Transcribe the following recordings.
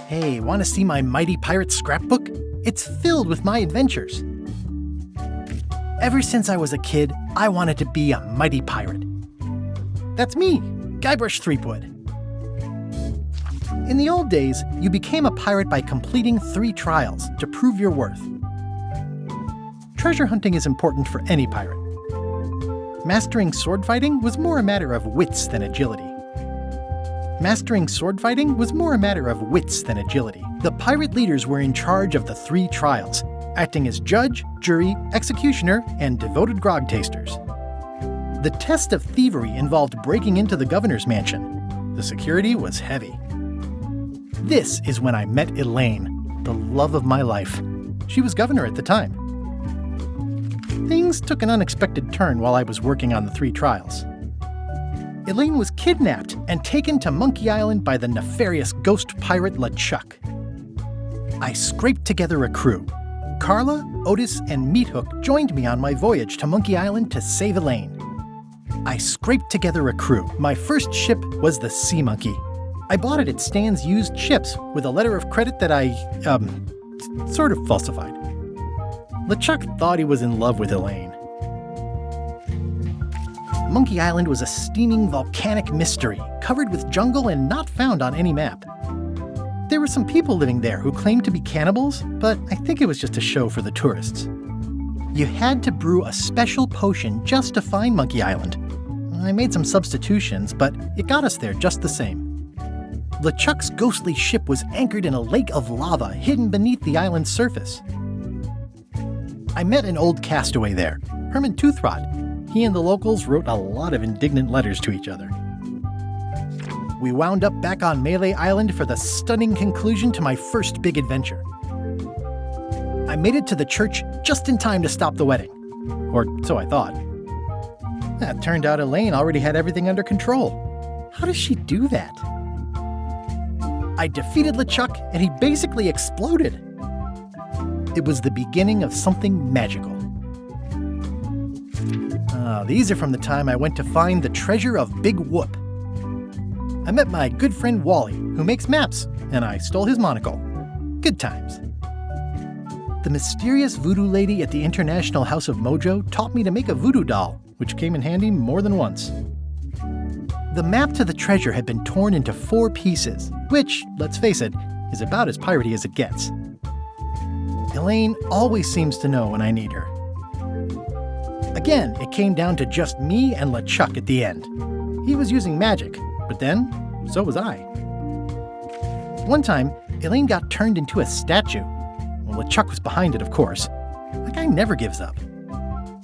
Hey, want to see my mighty pirate scrapbook? It's filled with my adventures. Ever since I was a kid, I wanted to be a mighty pirate. That's me, Guybrush Threepwood. In the old days, you became a pirate by completing 3 trials to prove your worth. Treasure hunting is important for any pirate. Mastering sword fighting was more a matter of wits than agility. The pirate leaders were in charge of the 3 trials, acting as judge, jury, executioner, and devoted grog tasters. The test of thievery involved breaking into the governor's mansion. The security was heavy. This is when I met Elaine, the love of my life. She was governor at the time. Things took an unexpected turn while I was working on the 3 trials. Elaine was kidnapped and taken to Monkey Island by the nefarious ghost pirate LeChuck. I scraped together a crew. Carla, Otis, and Meathook joined me on my voyage to Monkey Island to save Elaine. My first ship was the Sea Monkey. I bought it at Stan's used ships with a letter of credit that I, sort of falsified. LeChuck thought he was in love with Elaine. Monkey Island was a steaming volcanic mystery, covered with jungle and not found on any map. There were some people living there who claimed to be cannibals, but I think it was just a show for the tourists. You had to brew a special potion just to find Monkey Island. I made some substitutions, but it got us there just the same. LeChuck's ghostly ship was anchored in a lake of lava hidden beneath the island's surface. I met an old castaway there, Herman Toothrot. He and the locals wrote a lot of indignant letters to each other. We wound up back on Melee Island for the stunning conclusion to my first big adventure. I made it to the church just in time to stop the wedding. Or so I thought. It turned out Elaine already had everything under control. How does she do that? I defeated LeChuck and he basically exploded. It was the beginning of something magical. These are from the time I went to find the treasure of Big Whoop. I met my good friend Wally, who makes maps, and I stole his monocle. Good times. The mysterious voodoo lady at the International House of Mojo taught me to make a voodoo doll, which came in handy more than once. The map to the treasure had been torn into 4 pieces, which, let's face it, is about as piratey as it gets. Elaine always seems to know when I need her. Again, it came down to just me and LeChuck at the end. He was using magic, but then, so was I. One time, Elaine got turned into a statue. Well, LeChuck was behind it, of course. That guy never gives up.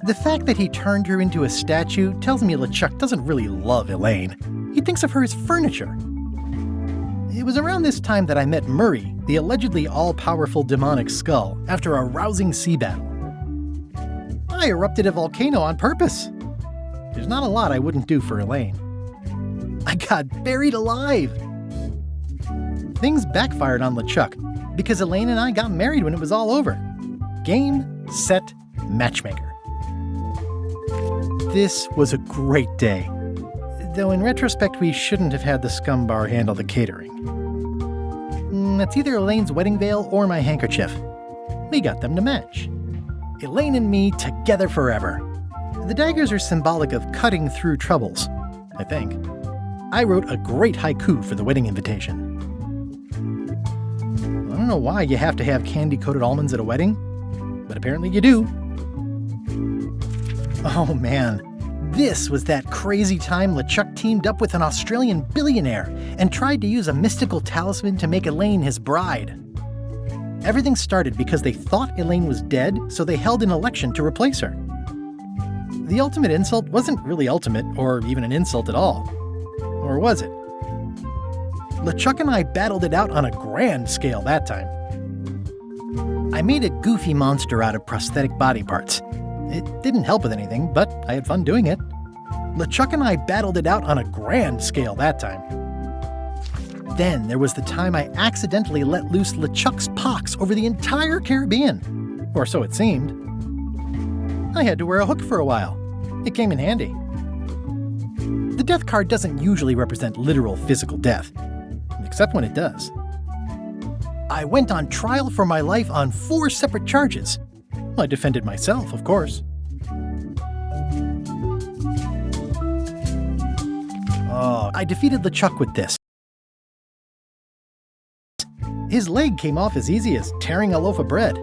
The fact that he turned her into a statue tells me LeChuck doesn't really love Elaine. He thinks of her as furniture. It was around this time that I met Murray, the allegedly all-powerful demonic skull, after a rousing sea battle. I erupted a volcano on purpose. There's not a lot I wouldn't do for Elaine. I got buried alive. Things backfired on LeChuck because Elaine and I got married when it was all over. Game, set, matchmaker. This was a great day. Though in retrospect, we shouldn't have had the scum bar handle the catering. That's either Elaine's wedding veil or my handkerchief. We got them to match. Elaine and me together forever. The daggers are symbolic of cutting through troubles, I think. I wrote a great haiku for the wedding invitation. I don't know why you have to have candy-coated almonds at a wedding, but apparently you do. Oh man, this was that crazy time LeChuck teamed up with an Australian billionaire and tried to use a mystical talisman to make Elaine his bride. Everything started because they thought Elaine was dead, so they held an election to replace her. The ultimate insult wasn't really ultimate, or even an insult at all. Or was it? LeChuck and I battled it out on a grand scale that time. I made a goofy monster out of prosthetic body parts. It didn't help with anything, but I had fun doing it. LeChuck and I battled it out on a grand scale that time. Then there was the time I accidentally let loose LeChuck's pox over the entire Caribbean. Or so it seemed. I had to wear a hook for a while. It came in handy. The death card doesn't usually represent literal physical death, except when it does. I went on trial for my life on 4 separate charges. I defended myself, of course. Oh, I defeated LeChuck with this. His leg came off as easy as tearing a loaf of bread.